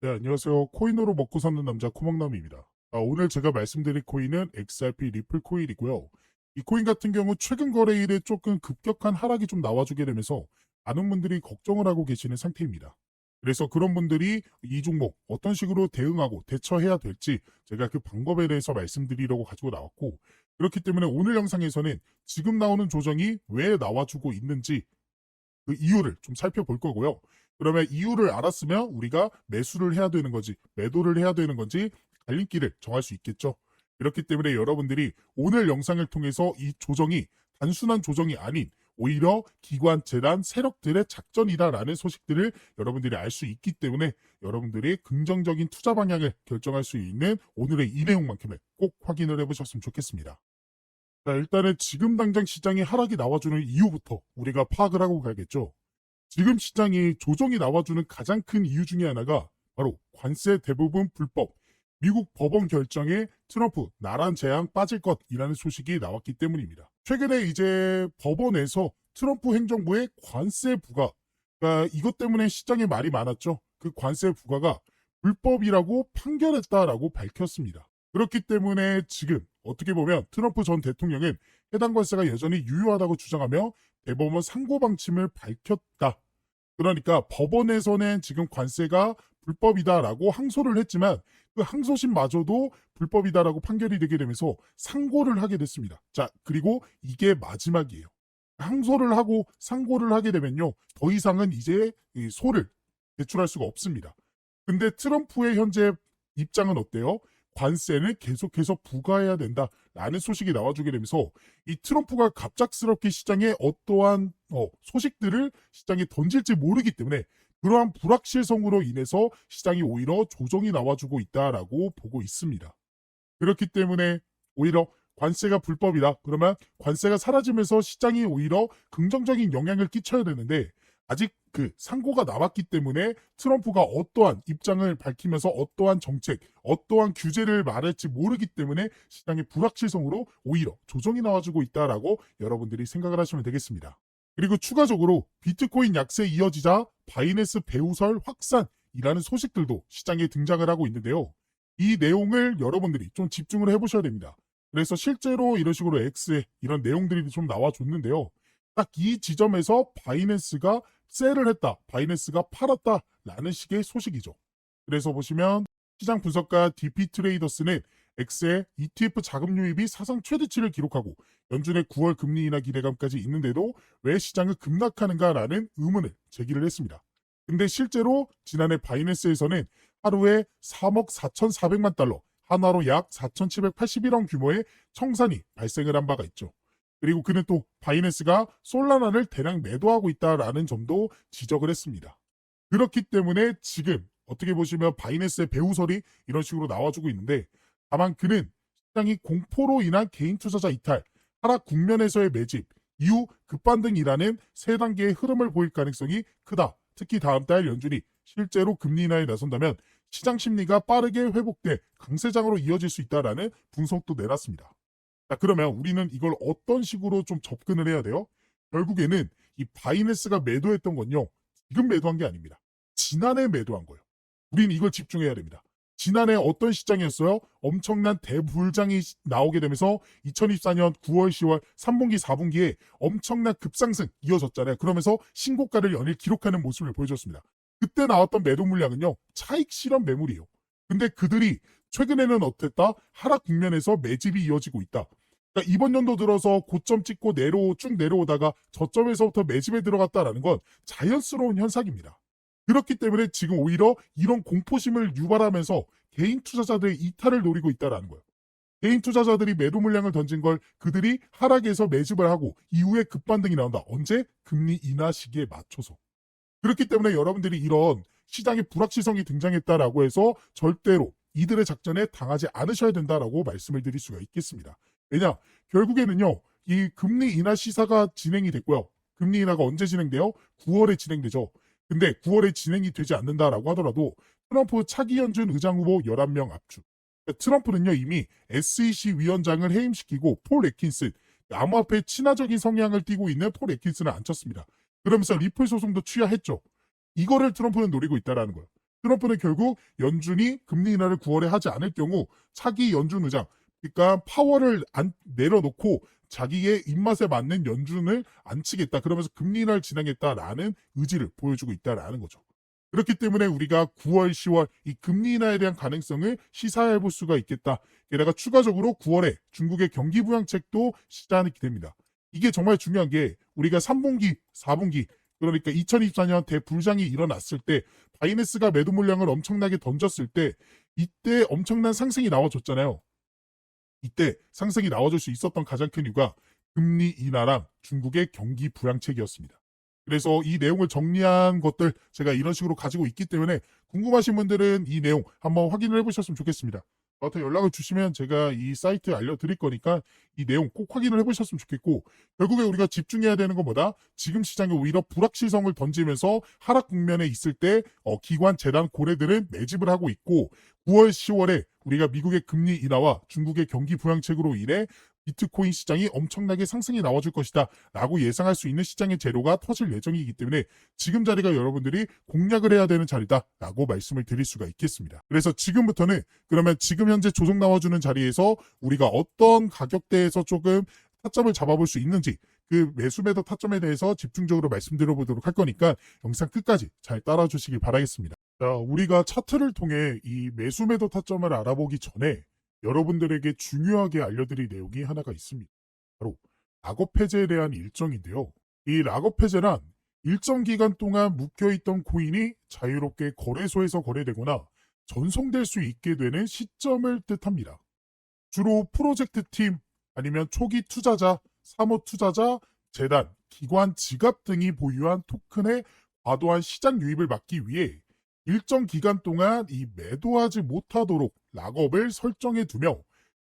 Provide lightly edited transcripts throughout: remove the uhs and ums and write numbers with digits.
네, 안녕하세요. 코인으로 먹고 사는 남자 코먹남입니다. 오늘 제가 말씀드릴 코인은 XRP 리플 코인이고요. 이 코인 같은 경우 최근 거래일에 조금 급격한 하락이 좀 나와주게 되면서 많은 분들이 걱정을 하고 계시는 상태입니다. 그래서 그런 분들이 이 종목 어떤 식으로 대응하고 대처해야 될지 제가 그 방법에 대해서 말씀드리려고 가지고 나왔고, 그렇기 때문에 오늘 영상에서는 지금 나오는 조정이 왜 나와주고 있는지 그 이유를 좀 살펴볼 거고요. 그러면 이유를 알았으면 우리가 매수를 해야 되는 건지 매도를 해야 되는 건지 갈림길을 정할 수 있겠죠. 그렇기 때문에 여러분들이 오늘 영상을 통해서 이 조정이 단순한 조정이 아닌 오히려 기관, 재단, 세력들의 작전이다라는 소식들을 여러분들이 알 수 있기 때문에 여러분들이 긍정적인 투자 방향을 결정할 수 있는 오늘의 이 내용만큼은 꼭 확인을 해보셨으면 좋겠습니다. 자, 일단은 지금 당장 시장이 하락이 나와주는 이유부터 우리가 파악을 하고 가야겠죠. 지금 시장이 조정이 나와주는 가장 큰 이유 중에 하나가 바로 관세 대부분 불법, 미국 법원 결정에 트럼프 나란 제한 빠질 것이라는 소식이 나왔기 때문입니다. 최근에 이제 법원에서 트럼프 행정부의 관세 부과, 그러니까 이것 때문에 시장에 말이 많았죠. 그 관세 부과가 불법이라고 판결했다라고 밝혔습니다. 그렇기 때문에 지금 어떻게 보면 트럼프 전 대통령은 해당 관세가 여전히 유효하다고 주장하며 대법원 상고 방침을 밝혔다. 그러니까 법원에서는 지금 관세가 불법이다라고 항소를 했지만 그 항소심마저도 불법이다라고 판결이 되게 되면서 상고를 하게 됐습니다. 자, 그리고 이게 마지막이에요. 항소를 하고 상고를 하게 되면요, 더 이상은 이제 이 소를 제출할 수가 없습니다. 근데 트럼프의 현재 입장은 어때요? 관세는 계속해서 부과해야 된다라는 소식이 나와주게 되면서 이 트럼프가 갑작스럽게 시장에 어떠한 소식들을 시장에 던질지 모르기 때문에 그러한 불확실성으로 인해서 시장이 오히려 조정이 나와주고 있다라고 보고 있습니다. 그렇기 때문에 오히려 관세가 불법이다. 그러면 관세가 사라지면서 시장이 오히려 긍정적인 영향을 끼쳐야 되는데 아직 그 상고가 남았기 때문에 트럼프가 어떠한 입장을 밝히면서 어떠한 정책, 어떠한 규제를 말할지 모르기 때문에 시장의 불확실성으로 오히려 조정이 나와주고 있다라고 여러분들이 생각을 하시면 되겠습니다. 그리고 추가적으로 비트코인 약세 이어지자 바이낸스 배후설 확산이라는 소식들도 시장에 등장을 하고 있는데요. 이 내용을 여러분들이 좀 집중을 해보셔야 됩니다. 그래서 실제로 이런 식으로 X에 이런 내용들이 좀 나와줬는데요. 딱 이 지점에서 바이낸스가 셀을 했다, 바이낸스가 팔았다라는 식의 소식이죠. 그래서 보시면 시장 분석가 DP 트레이더스는 X의 ETF 자금 유입이 사상 최대치를 기록하고 연준의 9월 금리 인하 기대감까지 있는데도 왜 시장을 급락하는가라는 의문을 제기를 했습니다. 근데 실제로 지난해 바이낸스에서는 하루에 3억 4,400만 달러, 하나로 약 4,781원 규모의 청산이 발생을 한 바가 있죠. 그리고 그는 또 바이낸스가 솔라나를 대량 매도하고 있다라는 점도 지적을 했습니다. 그렇기 때문에 지금 어떻게 보시면 바이낸스의 배후설이 이런 식으로 나와주고 있는데, 다만 그는 시장이 공포로 인한 개인 투자자 이탈, 하락 국면에서의 매집, 이후 급반등이라는 세 단계의 흐름을 보일 가능성이 크다. 특히 다음 달 연준이 실제로 금리 인하에 나선다면 시장 심리가 빠르게 회복돼 강세장으로 이어질 수 있다라는 분석도 내놨습니다. 자, 그러면 우리는 이걸 어떤 식으로 좀 접근을 해야 돼요? 결국에는 이 바이낸스가 매도했던 건요, 지금 매도한 게 아닙니다. 지난해 매도한 거예요. 우리는 이걸 집중해야 됩니다. 지난해 어떤 시장이었어요? 엄청난 대불장이 나오게 되면서 2024년 9월, 10월 3분기, 4분기에 엄청난 급상승 이어졌잖아요. 그러면서 신고가를 연일 기록하는 모습을 보여줬습니다. 그때 나왔던 매도 물량은요, 차익 실현 매물이에요. 근데 그들이 최근에는 어땠다? 하락 국면에서 매집이 이어지고 있다. 그러니까 이번 연도 들어서 고점 찍고 쭉 내려오다가 저점에서부터 매집에 들어갔다라는 건 자연스러운 현상입니다. 그렇기 때문에 지금 오히려 이런 공포심을 유발하면서 개인 투자자들의 이탈을 노리고 있다는 거예요. 개인 투자자들이 매도 물량을 던진 걸 그들이 하락에서 매집을 하고 이후에 급반등이 나온다. 언제? 금리 인하 시기에 맞춰서. 그렇기 때문에 여러분들이 이런 시장의 불확실성이 등장했다라고 해서 절대로 이들의 작전에 당하지 않으셔야 된다라고 말씀을 드릴 수가 있겠습니다. 왜냐? 결국에는요, 이 금리 인하 시사가 진행이 됐고요. 금리 인하가 언제 진행돼요? 9월에 진행되죠. 근데 9월에 진행이 되지 않는다라고 하더라도 트럼프 차기 연준 의장 후보 11명 압축. 트럼프는요, 이미 SEC 위원장을 해임시키고 폴 애킨슨, 암호화폐 친화적인 성향을 띠고 있는 폴 애킨슨을 앉혔습니다. 그러면서 리플 소송도 취하했죠. 이거를 트럼프는 노리고 있다라는 거예요. 트럼프는 결국 연준이 금리 인하를 9월에 하지 않을 경우 차기 연준 의장, 그러니까 파월을 내려놓고 자기의 입맛에 맞는 연준을 안치겠다. 그러면서 금리 인하를 진행했다라는 의지를 보여주고 있다라는 거죠. 그렇기 때문에 우리가 9월, 10월 이 금리 인하에 대한 가능성을 시사해 볼 수가 있겠다. 게다가 추가적으로 9월에 중국의 경기 부양책도 시작이 됩니다. 이게 정말 중요한 게 우리가 3분기, 4분기 그러니까 2024년 대불장이 일어났을 때 바이낸스가 매도 물량을 엄청나게 던졌을 때 이때 엄청난 상승이 나와줬잖아요. 이때 상승이 나와줄 수 있었던 가장 큰 이유가 금리 인하랑 중국의 경기 부양책이었습니다. 그래서 이 내용을 정리한 것들 제가 이런 식으로 가지고 있기 때문에 궁금하신 분들은 이 내용 한번 확인을 해보셨으면 좋겠습니다. 저한테 연락을 주시면 제가 이 사이트 알려드릴 거니까 이 내용 꼭 확인을 해보셨으면 좋겠고, 결국에 우리가 집중해야 되는 건 뭐다? 지금 시장에 오히려 불확실성을 던지면서 하락 국면에 있을 때 기관, 재단, 고래들은 매집을 하고 있고, 9월, 10월에 우리가 미국의 금리 인하와 중국의 경기 부양책으로 인해 비트코인 시장이 엄청나게 상승이 나와줄 것이다 라고 예상할 수 있는 시장의 재료가 터질 예정이기 때문에 지금 자리가 여러분들이 공략을 해야 되는 자리다 라고 말씀을 드릴 수가 있겠습니다. 그래서 지금부터는 그러면 지금 현재 조정 나와주는 자리에서 우리가 어떤 가격대에서 조금 타점을 잡아볼 수 있는지, 그 매수 매도 타점에 대해서 집중적으로 말씀드려보도록 할 거니까 영상 끝까지 잘 따라주시길 바라겠습니다. 자, 우리가 차트를 통해 이 매수 매도 타점을 알아보기 전에 여러분들에게 중요하게 알려드릴 내용이 하나가 있습니다. 바로 락업 해제에 대한 일정인데요. 이 락업 해제란 일정 기간 동안 묶여있던 코인이 자유롭게 거래소에서 거래되거나 전송될 수 있게 되는 시점을 뜻합니다. 주로 프로젝트 팀, 아니면 초기 투자자, 사모 투자자, 재단, 기관, 지갑 등이 보유한 토큰의 과도한 시장 유입을 막기 위해 일정 기간 동안 이 매도하지 못하도록 락업을 설정해 두며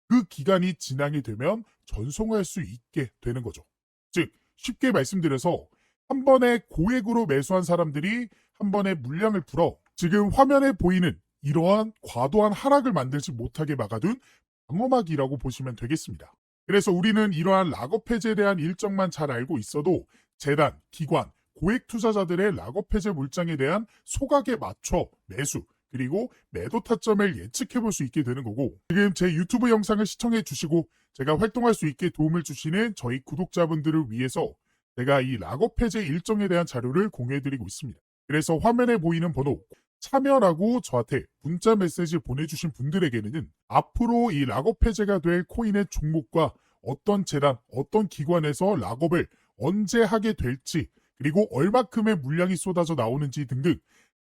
그 기간이 지나게 되면 전송할 수 있게 되는 거죠. 즉 쉽게 말씀드려서 한 번에 고액으로 매수한 사람들이 한 번에 물량을 풀어 지금 화면에 보이는 이러한 과도한 하락을 만들지 못하게 막아둔 방어막이라고 보시면 되겠습니다. 그래서 우리는 이러한 락업 해제에 대한 일정만 잘 알고 있어도 재단, 기관, 고액 투자자들의 락업 해제 물량에 대한 소각에 맞춰 매수, 그리고 매도 타점을 예측해 볼 수 있게 되는 거고, 지금 제 유튜브 영상을 시청해 주시고 제가 활동할 수 있게 도움을 주시는 저희 구독자분들을 위해서 제가 이 락업 해제 일정에 대한 자료를 공유해 드리고 있습니다. 그래서 화면에 보이는 번호 참여라고 저한테 문자 메시지 보내주신 분들에게는 앞으로 이 락업 해제가 될 코인의 종목과 어떤 재단, 어떤 기관에서 락업을 언제 하게 될지, 그리고 얼마큼의 물량이 쏟아져 나오는지 등등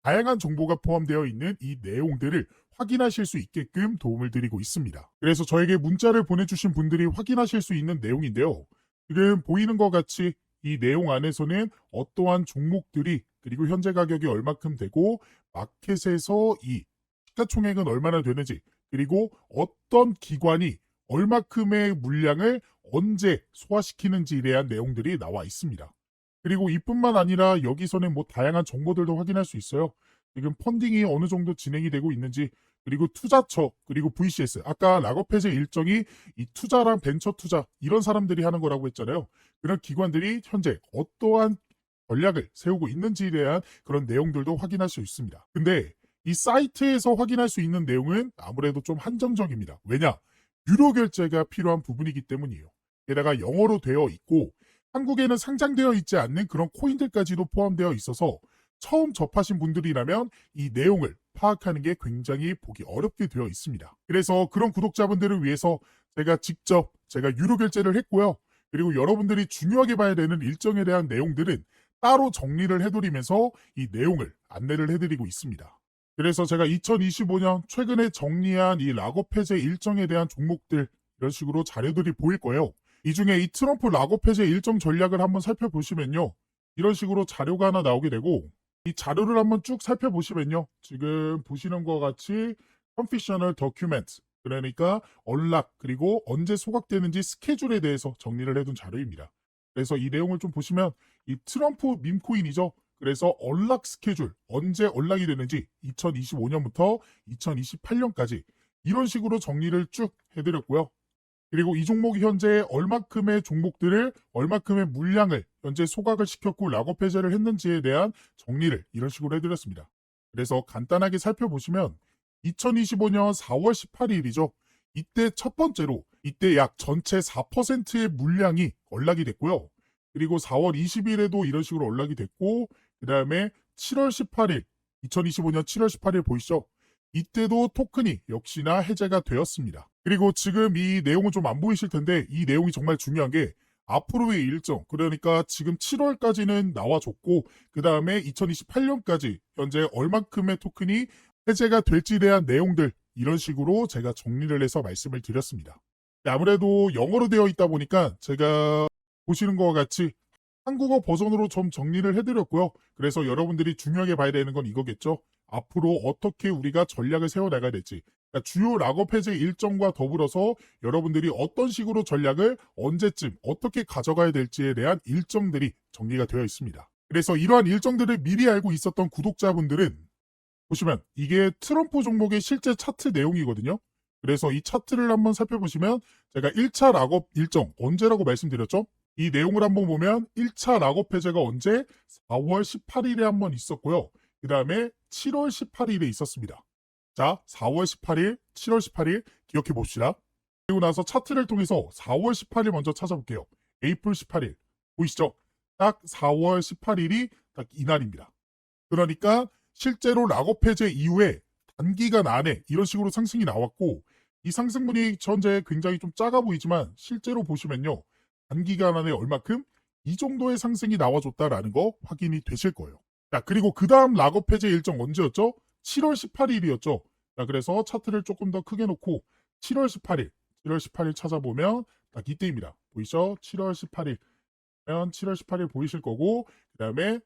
다양한 정보가 포함되어 있는 이 내용들을 확인하실 수 있게끔 도움을 드리고 있습니다. 그래서 저에게 문자를 보내주신 분들이 확인하실 수 있는 내용인데요. 지금 보이는 것 같이 이 내용 안에서는 어떠한 종목들이, 그리고 현재 가격이 얼마큼 되고 마켓에서 이 시가총액은 얼마나 되는지, 그리고 어떤 기관이 얼마큼의 물량을 언제 소화시키는지에 대한 내용들이 나와 있습니다. 그리고 이뿐만 아니라 여기서는 뭐 다양한 정보들도 확인할 수 있어요. 지금 펀딩이 어느 정도 진행이 되고 있는지, 그리고 투자처, 그리고 VCS, 아까 락업 해제 일정이 이 투자랑 벤처 투자 이런 사람들이 하는 거라고 했잖아요. 그런 기관들이 현재 어떠한 전략을 세우고 있는지에 대한 그런 내용들도 확인할 수 있습니다. 근데 이 사이트에서 확인할 수 있는 내용은 아무래도 좀 한정적입니다. 왜냐? 유료 결제가 필요한 부분이기 때문이에요. 게다가 영어로 되어 있고 한국에는 상장되어 있지 않는 그런 코인들까지도 포함되어 있어서 처음 접하신 분들이라면 이 내용을 파악하는 게 굉장히 보기 어렵게 되어 있습니다. 그래서 그런 구독자분들을 위해서 제가 유료 결제를 했고요. 그리고 여러분들이 중요하게 봐야 되는 일정에 대한 내용들은 따로 정리를 해드리면서 이 내용을 안내를 해드리고 있습니다. 그래서 제가 2025년 최근에 정리한 이 락업 해제 일정에 대한 종목들 이런 식으로 자료들이 보일 거예요. 이 중에 이 트럼프 락업 해제 일정 전략을 한번 살펴보시면요. 이런 식으로 자료가 하나 나오게 되고, 이 자료를 한번 쭉 살펴보시면요. 지금 보시는 것 같이 Confidential Document, 그러니까 언락, 그리고 언제 소각되는지 스케줄에 대해서 정리를 해둔 자료입니다. 그래서 이 내용을 좀 보시면 이 트럼프 밈코인이죠. 그래서 언락 스케줄, 언제 언락이 되는지 2025년부터 2028년까지 이런 식으로 정리를 쭉 해드렸고요. 그리고 이 종목이 현재 얼마큼의 종목들을, 얼마큼의 물량을 현재 소각을 시켰고 락업 해제를 했는지에 대한 정리를 이런 식으로 해드렸습니다. 그래서 간단하게 살펴보시면 2025년 4월 18일이죠. 이때 첫 번째로 이때 약 전체 4%의 물량이 언락이 됐고요. 그리고 4월 20일에도 이런 식으로 언락이 됐고 그 다음에 7월 18일 2025년 7월 18일 보이시죠? 이때도 토큰이 역시나 해제가 되었습니다. 그리고 지금 이 내용은 좀 안 보이실 텐데 이 내용이 정말 중요한 게 앞으로의 일정, 그러니까 지금 7월까지는 나와줬고 그 다음에 2028년까지 현재 얼만큼의 토큰이 해제가 될지에 대한 내용들 이런 식으로 제가 정리를 해서 말씀을 드렸습니다. 아무래도 영어로 되어 있다 보니까 제가 보시는 것과 같이 한국어 버전으로 좀 정리를 해드렸고요. 그래서 여러분들이 중요하게 봐야 되는 건 이거겠죠. 앞으로 어떻게 우리가 전략을 세워나가야 될지. 그러니까 주요 락업 해제 일정과 더불어서 여러분들이 어떤 식으로 전략을 언제쯤 어떻게 가져가야 될지에 대한 일정들이 정리가 되어 있습니다. 그래서 이러한 일정들을 미리 알고 있었던 구독자분들은 보시면 이게 트럼프 종목의 실제 차트 내용이거든요. 그래서 이 차트를 한번 살펴보시면 제가 1차 락업 일정 언제라고 말씀드렸죠? 이 내용을 한번 보면 1차 락업 해제가 언제? 4월 18일에 한번 있었고요. 그 다음에 7월 18일에 있었습니다. 자, 4월 18일, 7월 18일 기억해 봅시다. 그리고 나서 차트를 통해서 4월 18일 먼저 찾아볼게요. 에이플 18일 보이시죠? 딱 4월 18일이 딱 이날입니다. 그러니까 실제로 락업 해제 이후에 단기간 안에 이런 식으로 상승이 나왔고 이 상승분이 현재 굉장히 좀 작아 보이지만 실제로 보시면요. 단기간 안에 얼마큼 이 정도의 상승이 나와줬다라는 거 확인이 되실 거예요. 자, 그리고 그 다음 락업 해제 일정 언제였죠? 7월 18일이었죠. 자, 그래서 차트를 조금 더 크게 놓고 7월 18일, 7월 18일 찾아보면 딱 이때입니다. 보이시죠? 7월 18일. 7월 18일 보이실 거고 그 다음에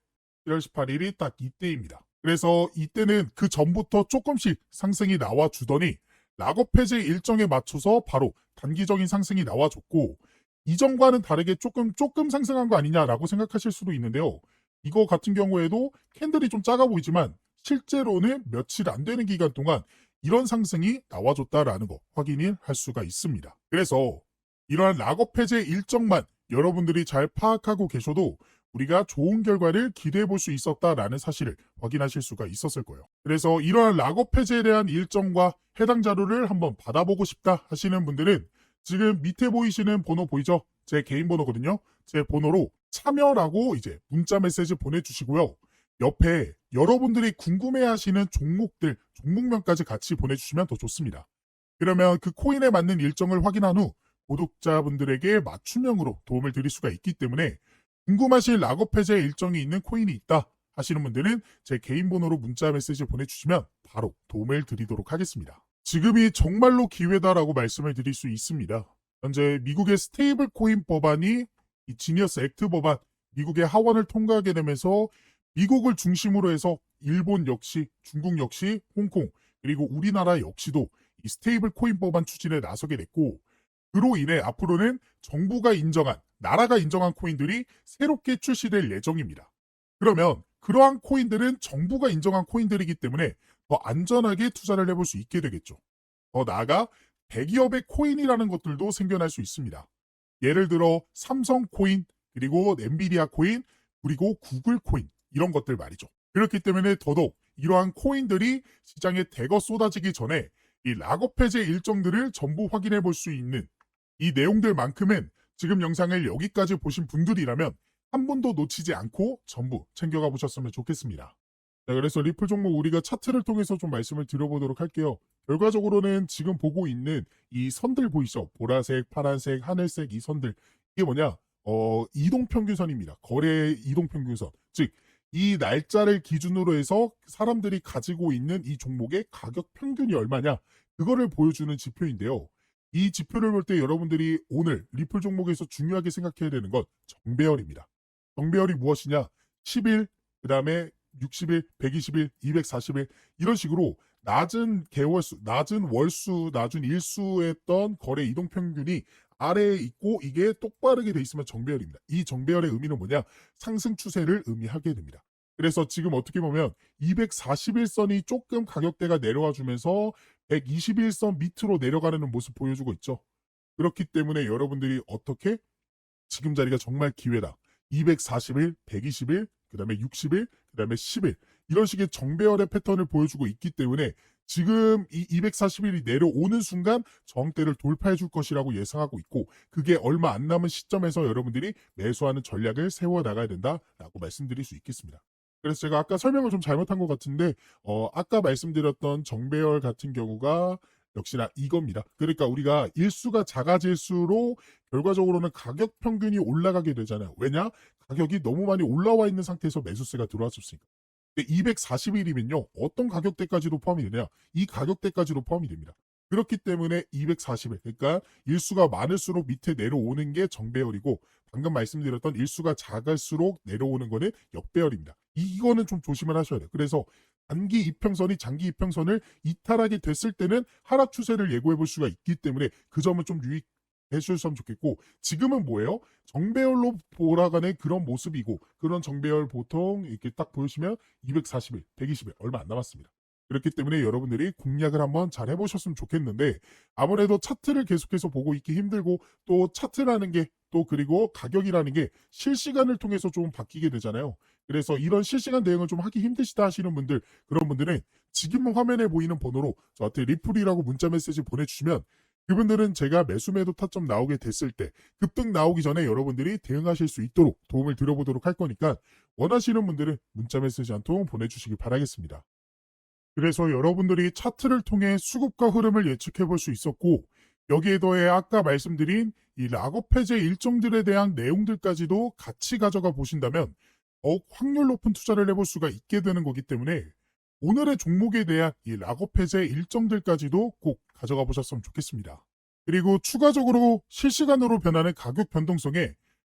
7월 18일이 딱 이때입니다. 그래서 이때는 그 전부터 조금씩 상승이 나와주더니 락업 해제 일정에 맞춰서 바로 단기적인 상승이 나와줬고 이전과는 다르게 조금 상승한 거 아니냐라고 생각하실 수도 있는데요. 이거 같은 경우에도 캔들이 좀 작아 보이지만 실제로는 며칠 안 되는 기간 동안 이런 상승이 나와줬다라는 거 확인을 할 수가 있습니다. 그래서 이러한 락업 해제 일정만 여러분들이 잘 파악하고 계셔도 우리가 좋은 결과를 기대해 볼 수 있었다라는 사실을 확인하실 수가 있었을 거예요. 그래서 이러한 락업 해제에 대한 일정과 해당 자료를 한번 받아보고 싶다 하시는 분들은 지금 밑에 보이시는 번호 보이죠? 제 개인 번호거든요. 제 번호로 참여라고 이제 문자 메시지 보내주시고요. 옆에 여러분들이 궁금해하시는 종목들, 종목명까지 같이 보내주시면 더 좋습니다. 그러면 그 코인에 맞는 일정을 확인한 후 구독자분들에게 맞춤형으로 도움을 드릴 수가 있기 때문에 궁금하신 락업 해제 일정이 있는 코인이 있다 하시는 분들은 제 개인 번호로 문자 메시지 보내주시면 바로 도움을 드리도록 하겠습니다. 지금이 정말로 기회다라고 말씀을 드릴 수 있습니다. 현재 미국의 스테이블 코인 법안이 이 지니어스 액트 법안, 미국의 하원을 통과하게 되면서 미국을 중심으로 해서 일본 역시, 중국 역시, 홍콩, 그리고 우리나라 역시도 이 스테이블 코인 법안 추진에 나서게 됐고 그로 인해 앞으로는 정부가 인정한, 나라가 인정한 코인들이 새롭게 출시될 예정입니다. 그러면 그러한 코인들은 정부가 인정한 코인들이기 때문에 더 안전하게 투자를 해볼 수 있게 되겠죠. 더 나아가 대기업의 코인이라는 것들도 생겨날 수 있습니다. 예를 들어 삼성 코인, 그리고 엔비디아 코인, 그리고 구글 코인 이런 것들 말이죠. 그렇기 때문에 더더욱 이러한 코인들이 시장에 대거 쏟아지기 전에 이 락업 해제 일정들을 전부 확인해 볼 수 있는 이 내용들만큼은 지금 영상을 여기까지 보신 분들이라면 한 번도 놓치지 않고 전부 챙겨가 보셨으면 좋겠습니다. 자, 그래서 리플 종목 우리가 차트를 통해서 좀 말씀을 드려보도록 할게요. 결과적으로는 지금 보고 있는 이 선들 보이시죠? 보라색, 파란색, 하늘색 이 선들. 이게 뭐냐? 이동평균선입니다. 거래 이동평균선. 즉, 이 날짜를 기준으로 해서 사람들이 가지고 있는 이 종목의 가격 평균이 얼마냐? 그거를 보여주는 지표인데요. 이 지표를 볼 때 여러분들이 오늘 리플 종목에서 중요하게 생각해야 되는 건 정배열입니다. 정배열이 무엇이냐? 10일, 그 다음에 60일, 120일, 240일 이런 식으로 낮은 개월수, 낮은 월수, 낮은 일수했던 거래 이동평균이 아래에 있고 이게 똑바르게 돼 있으면 정배열입니다. 이 정배열의 의미는 뭐냐? 상승 추세를 의미하게 됩니다. 그래서 지금 어떻게 보면 241선이 조금 가격대가 내려와 주면서 121선 밑으로 내려가는 모습 보여주고 있죠. 그렇기 때문에 여러분들이 어떻게 지금 자리가 정말 기회다. 240일, 120일, 그 다음에 60일, 그 다음에 10일 이런 식의 정배열의 패턴을 보여주고 있기 때문에 지금 이 240일이 내려오는 순간 저항대를 돌파해 줄 것이라고 예상하고 있고, 그게 얼마 안 남은 시점에서 여러분들이 매수하는 전략을 세워 나가야 된다라고 말씀드릴 수 있겠습니다. 그래서 제가 아까 설명을 좀 잘못한 것 같은데 아까 말씀드렸던 정배열 같은 경우가 역시나 이겁니다. 그러니까 우리가 일수가 작아질수록 결과적으로는 가격 평균이 올라가게 되잖아요. 왜냐? 가격이 너무 많이 올라와 있는 상태에서 매수세가 들어왔었으니까. 근데 240일이면요. 어떤 가격대까지도 포함이 되냐? 이 가격대까지도 포함이 됩니다. 그렇기 때문에 240일, 그러니까 일수가 많을수록 밑에 내려오는 게 정배열이고, 방금 말씀드렸던 일수가 작을수록 내려오는 거는 역배열입니다. 이거는 좀 조심을 하셔야 돼요. 그래서 단기 이평선이 장기 이평선을 이탈하게 됐을 때는 하락 추세를 예고해 볼 수가 있기 때문에 그 점은 좀 유의해 주셨으면 좋겠고, 지금은 뭐예요? 정배열로 돌아가는 그런 모습이고, 그런 정배열 보통 이렇게 딱 보시면 240일, 120일 얼마 안 남았습니다. 그렇기 때문에 여러분들이 공략을 한번 잘 해보셨으면 좋겠는데, 아무래도 차트를 계속해서 보고 있기 힘들고, 또 차트라는 게 또 그리고 가격이라는 게 실시간을 통해서 좀 바뀌게 되잖아요. 그래서 이런 실시간 대응을 좀 하기 힘드시다 하시는 분들, 그런 분들은 지금 화면에 보이는 번호로 저한테 리플이라고 문자 메시지 보내주시면, 그분들은 제가 매수 매도 타점 나오게 됐을 때 급등 나오기 전에 여러분들이 대응하실 수 있도록 도움을 드려보도록 할 거니까, 원하시는 분들은 문자 메시지 한 통 보내주시기 바라겠습니다. 그래서 여러분들이 차트를 통해 수급과 흐름을 예측해 볼 수 있었고, 여기에 더해 아까 말씀드린 이 락업 해제 일정들에 대한 내용들까지도 같이 가져가 보신다면 더욱 확률 높은 투자를 해볼 수가 있게 되는 거기 때문에, 오늘의 종목에 대한 이 락업 해제 일정들까지도 꼭 가져가 보셨으면 좋겠습니다. 그리고 추가적으로 실시간으로 변하는 가격 변동성에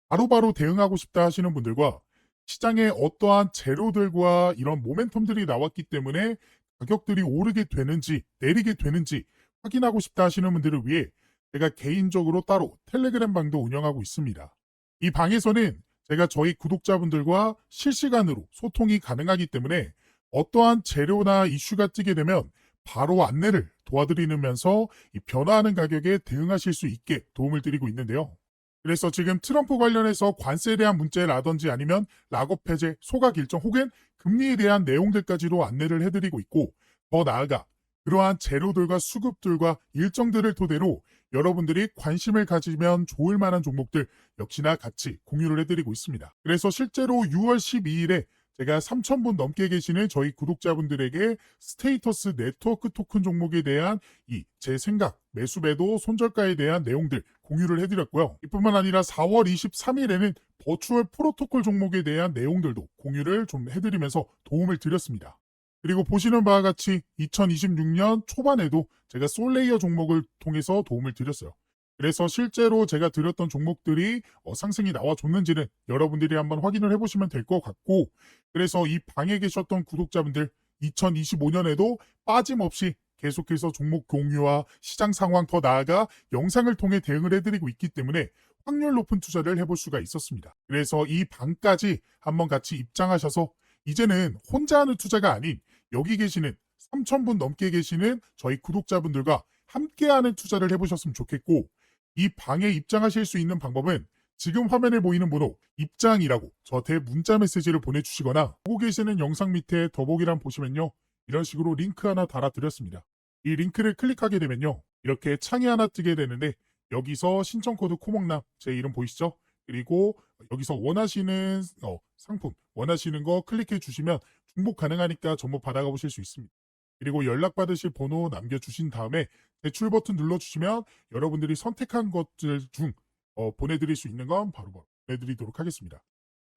바로바로 대응하고 싶다 하시는 분들과, 시장에 어떠한 재료들과 이런 모멘텀들이 나왔기 때문에 가격들이 오르게 되는지 내리게 되는지 확인하고 싶다 하시는 분들을 위해 제가 개인적으로 따로 텔레그램 방도 운영하고 있습니다. 이 방에서는 제가 저희 구독자분들과 실시간으로 소통이 가능하기 때문에 어떠한 재료나 이슈가 뜨게 되면 바로 안내를 도와드리면서 이 변화하는 가격에 대응하실 수 있게 도움을 드리고 있는데요. 그래서 지금 트럼프 관련해서 관세에 대한 문제라든지 아니면 락업 해제, 소각 일정 혹은 금리에 대한 내용들까지도 안내를 해드리고 있고, 더 나아가 그러한 재료들과 수급들과 일정들을 토대로 여러분들이 관심을 가지면 좋을 만한 종목들 역시나 같이 공유를 해드리고 있습니다. 그래서 실제로 6월 12일에 제가 3,000분 넘게 계시는 저희 구독자분들에게 스테이터스 네트워크 토큰 종목에 대한 이 제 생각, 매수 매도 손절가에 대한 내용들 공유를 해드렸고요. 이뿐만 아니라 4월 23일에는 버추얼 프로토콜 종목에 대한 내용들도 공유를 좀 해드리면서 도움을 드렸습니다. 그리고 보시는 바와 같이 2026년 초반에도 제가 솔레이어 종목을 통해서 도움을 드렸어요. 그래서 실제로 제가 드렸던 종목들이 상승이 나와줬는지는 여러분들이 한번 확인을 해보시면 될 것 같고, 그래서 이 방에 계셨던 구독자분들 2025년에도 빠짐없이 계속해서 종목 공유와 시장 상황, 더 나아가 영상을 통해 대응을 해드리고 있기 때문에 확률 높은 투자를 해볼 수가 있었습니다. 그래서 이 방까지 한번 같이 입장하셔서 이제는 혼자 하는 투자가 아닌 여기 계시는 3,000분 넘게 계시는 저희 구독자분들과 함께하는 투자를 해보셨으면 좋겠고, 이 방에 입장하실 수 있는 방법은 지금 화면에 보이는 번호 입장이라고 저한테 문자 메시지를 보내주시거나, 보고 계시는 영상 밑에 더보기란 보시면요, 이런 식으로 링크 하나 달아드렸습니다. 이 링크를 클릭하게 되면요, 이렇게 창이 하나 뜨게 되는데, 여기서 신청 코드 코먹남, 제 이름 보이시죠? 그리고 여기서 원하시는 상품, 원하시는 거 클릭해 주시면 중복 가능하니까 전부 받아가 보실 수 있습니다. 그리고 연락받으실 번호 남겨주신 다음에 대출 버튼 눌러주시면 여러분들이 선택한 것들 중 보내드릴 수 있는 건 바로 보내드리도록 하겠습니다.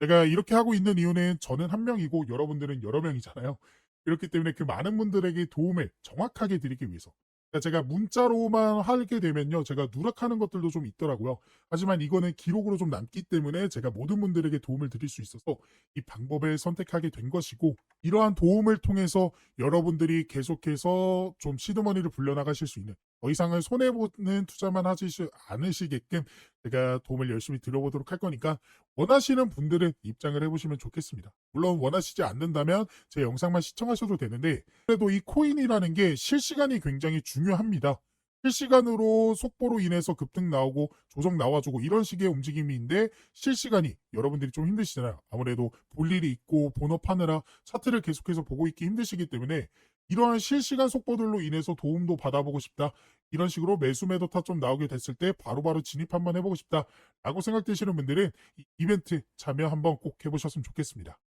제가 이렇게 하고 있는 이유는 저는 한 명이고 여러분들은 여러 명이잖아요. 그렇기 때문에 그 많은 분들에게 도움을 정확하게 드리기 위해서. 그러니까 제가 문자로만 하게 되면요, 제가 누락하는 것들도 좀 있더라고요. 하지만 이거는 기록으로 좀 남기 때문에 제가 모든 분들에게 도움을 드릴 수 있어서 이 방법을 선택하게 된 것이고, 이러한 도움을 통해서 여러분들이 계속해서 좀 시드머니를 불려나가실 수 있는, 더 이상은 손해보는 투자만 하지 않으시게끔 제가 도움을 열심히 드려보도록 할 거니까, 원하시는 분들은 입장을 해보시면 좋겠습니다. 물론 원하시지 않는다면 제 영상만 시청하셔도 되는데, 그래도 이 코인이라는 게 실시간이 굉장히 중요합니다. 실시간으로 속보로 인해서 급등 나오고 조정 나와주고 이런 식의 움직임인데 실시간이 여러분들이 좀 힘드시잖아요. 아무래도 볼 일이 있고 본업하느라 차트를 계속해서 보고 있기 힘드시기 때문에 이러한 실시간 속보들로 인해서 도움도 받아보고 싶다. 이런 식으로 매수 매도 타점 나오게 됐을 때 바로바로 진입 한번 해보고 싶다라고 생각되시는 분들은 이 이벤트 참여 한번 꼭 해보셨으면 좋겠습니다.